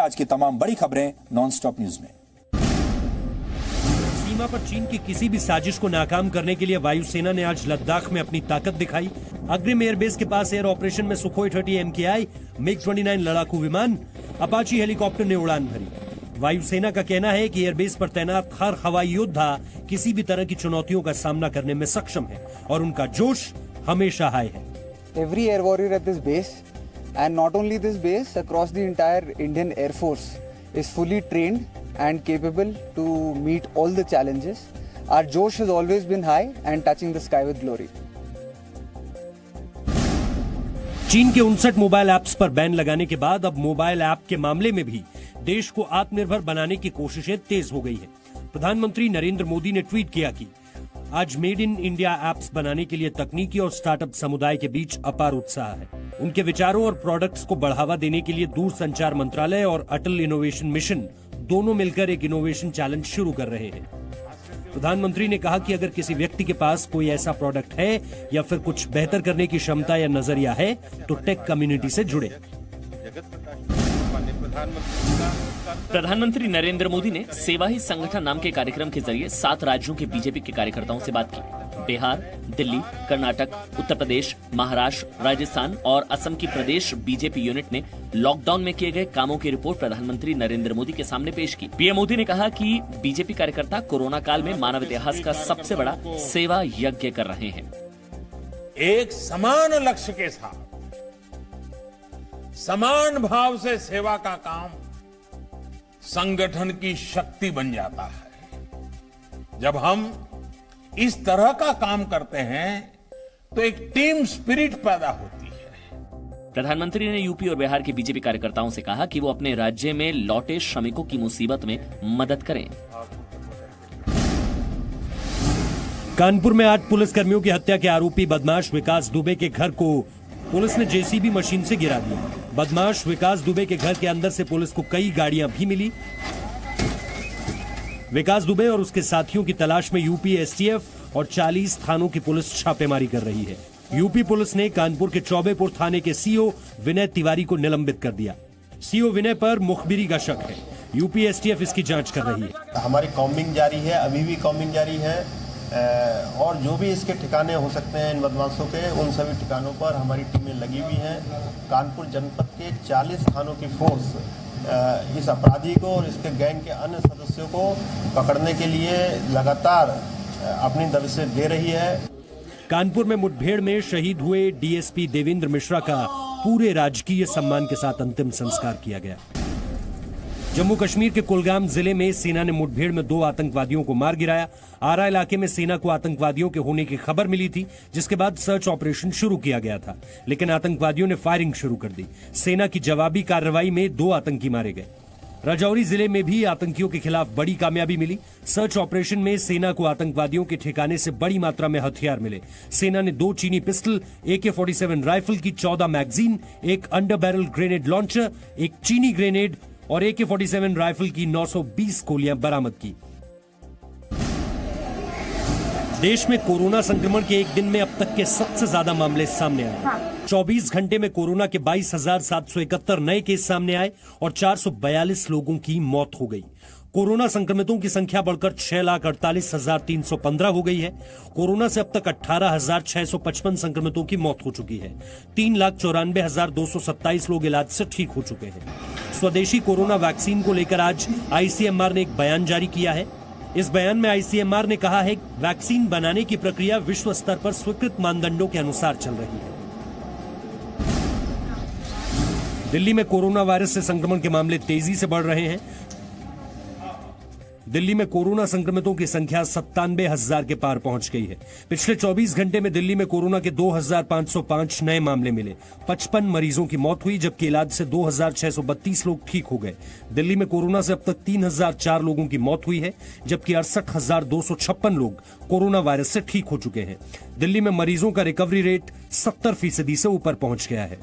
आज की तमाम बड़ी खबरें नॉनस्टॉप न्यूज में। सीमा पर चीन की किसी भी साजिश को नाकाम करने के लिए वायुसेना ने आज लद्दाख में अपनी ताकत दिखाई। अग्रिम एयरबेस के पास एयर ऑपरेशन में सुखोई 30 MKI, MiG-29 लड़ाकू विमान, अपाची हेलीकॉप्टर ने उड़ान भरी। वायुसेना का कहना है कि एयरबेस पर तैनात हर हवाई योद्धा किसी भी तरह की चुनौतियों का सामना करने में सक्षम है और उनका जोश हमेशा हाई है। Every air warrior at this base, and not only this base, across the entire Indian Air Force is fully trained and capable to meet all the challenges. Our josh has always been high and touching the sky with glory. चीन के 59 mobile apps पर ban लगाने के बाद अब mobile app के मामले में भी देश को आत्मनिर्भर बनाने की कोशिशें तेज हो गई हैं। प्रधानमंत्री नरेंद्र मोदी ने ट्वीट किया कि आज मेड इन इंडिया ऐप्स बनाने के लिए तकनीकी और स्टार्टअप समुदाय के बीच अपार उत्साह है। उनके विचारों और प्रोडक्ट्स को बढ़ावा देने के लिए दूरसंचार मंत्रालय और अटल इनोवेशन मिशन दोनों मिलकर एक इनोवेशन चैलेंज शुरू कर रहे हैं। प्रधानमंत्री ने कहा कि अगर किसी व्यक्ति के पास कोई ऐसा प्रोडक्ट है या फिर कुछ बेहतर करने की क्षमता या नजरिया है तो टेक कम्युनिटी से जुड़े। प्रधानमंत्री नरेंद्र मोदी ने सेवा ही संगठन नाम के कार्यक्रम के जरिए 7 राज्यों के बीजेपी के कार्यकर्ताओं से बात की। बिहार, दिल्ली, कर्नाटक, उत्तर प्रदेश, महाराष्ट्र, राजस्थान और असम की प्रदेश बीजेपी यूनिट ने लॉकडाउन में किए गए कामों की रिपोर्ट प्रधानमंत्री नरेंद्र मोदी के सामने पेश की। पीएम मोदी ने कहा कि बीजेपी कार्यकर्ता कोरोना काल में मानव इतिहास का सबसे बड़ा सेवा यज्ञ कर रहे हैं। एक समान लक्ष्य के साथ समान भाव से सेवा का काम संगठन की शक्ति बन जाता है। जब हम इस तरह का काम करते हैं तो एक टीम स्पिरिट पैदा होती है। प्रधानमंत्री ने यूपी और बिहार के बीजेपी कार्यकर्ताओं से कहा कि वो अपने राज्य में लौटे श्रमिकों की मुसीबत में मदद करें। कानपुर में 8 पुलिसकर्मियों की हत्या के आरोपी बदमाश विकास दुबे के घर को पुलिस ने जेसीबी मशीन से गिरा दिया। बदमाश विकास दुबे के घर के अंदर से पुलिस को कई गाड़ियां भी मिली। विकास दुबे और उसके साथियों की तलाश में यूपी एसटीएफ और 40 थानों की पुलिस छापेमारी कर रही है। यूपी पुलिस ने कानपुर के चौबेपुर थाने के सीओ विनय तिवारी को निलंबित कर दिया। सीओ विनय पर मुखबिरी का शक है। यूपी एसटीएफ इसकी जांच कर रही है। हमारी कॉम्बिंग जारी है, अभी भी कॉम्बिंग जारी है और जो भी इसके ठिकाने हो सकते हैं इन बदमाशों के, उन सभी ठिकानों पर हमारी टीमें लगी हुई हैं। कानपुर जनपद के 40 थानों की फोर्स इस अपराधी को और इसके गैंग के अन्य सदस्यों को पकड़ने के लिए लगातार अपनी दबिशें दे रही है। कानपुर में मुठभेड़ में शहीद हुए डीएसपी देवेंद्र मिश्रा का पूरे राजकीय सम्मान के साथ अंतिम संस्कार किया गया। जम्मू कश्मीर के कुलगाम जिले में सेना ने मुठभेड़ में 2 आतंकवादियों को मार गिराया। आरा इलाके में सेना को आतंकवादियों के होने की खबर मिली थी, जिसके बाद सर्च ऑपरेशन शुरू किया गया था, लेकिन आतंकवादियों ने फायरिंग शुरू कर दी। सेना की जवाबी कार्रवाई में 2 आतंकी मारे गए। राजौरी जिले में भी आतंकियों के खिलाफ बड़ी कामयाबी मिली। सर्च ऑपरेशन में सेना को आतंकवादियों के ठिकाने से बड़ी मात्रा में हथियार मिले। सेना ने 2 चीनी पिस्टल, AK-47 राइफल की 14 मैगजीन, एक अंडर बैरल ग्रेनेड लॉन्चर, एक चीनी ग्रेनेड और AK-47 राइफल की 920 गोलियां बरामद की। देश में कोरोना संक्रमण के एक दिन में अब तक के सबसे ज्यादा मामले सामने आए। 24 घंटे में कोरोना के 22,771 नए केस सामने आए और 442 लोगों की मौत हो गई। कोरोना संक्रमितों की संख्या बढ़कर 6,48,315 हो गई है। कोरोना से अब तक 18,655 संक्रमितों की मौत हो चुकी है। 3,94,227 लोग इलाज से ठीक हो चुके हैं। स्वदेशी कोरोना वैक्सीन को लेकर आज आईसीएमआर ने एक बयान जारी किया है। इस बयान में आईसीएमआर ने कहा है कि वैक्सीन बनाने की प्रक्रिया विश्व स्तर पर स्वीकृत मानदंडों के अनुसार चल रही है। दिल्ली में कोरोना वायरस से संक्रमण के मामले तेजी से बढ़ रहे हैं। दिल्ली में कोरोना संक्रमितों की संख्या 97,000 के पार पहुंच गई है। पिछले 24 घंटे में दिल्ली में कोरोना के 2,505 नए मामले मिले। 55 मरीजों की मौत हुई, जबकि इलाज से 2,632 लोग ठीक हो गए। दिल्ली में कोरोना से अब तक 3,004 लोगों की मौत हुई है, जबकि 68,256 लोग कोरोना वायरस से ठीक हो चुके हैं। दिल्ली में मरीजों का रिकवरी रेट 70% से ऊपर पहुंच गया है।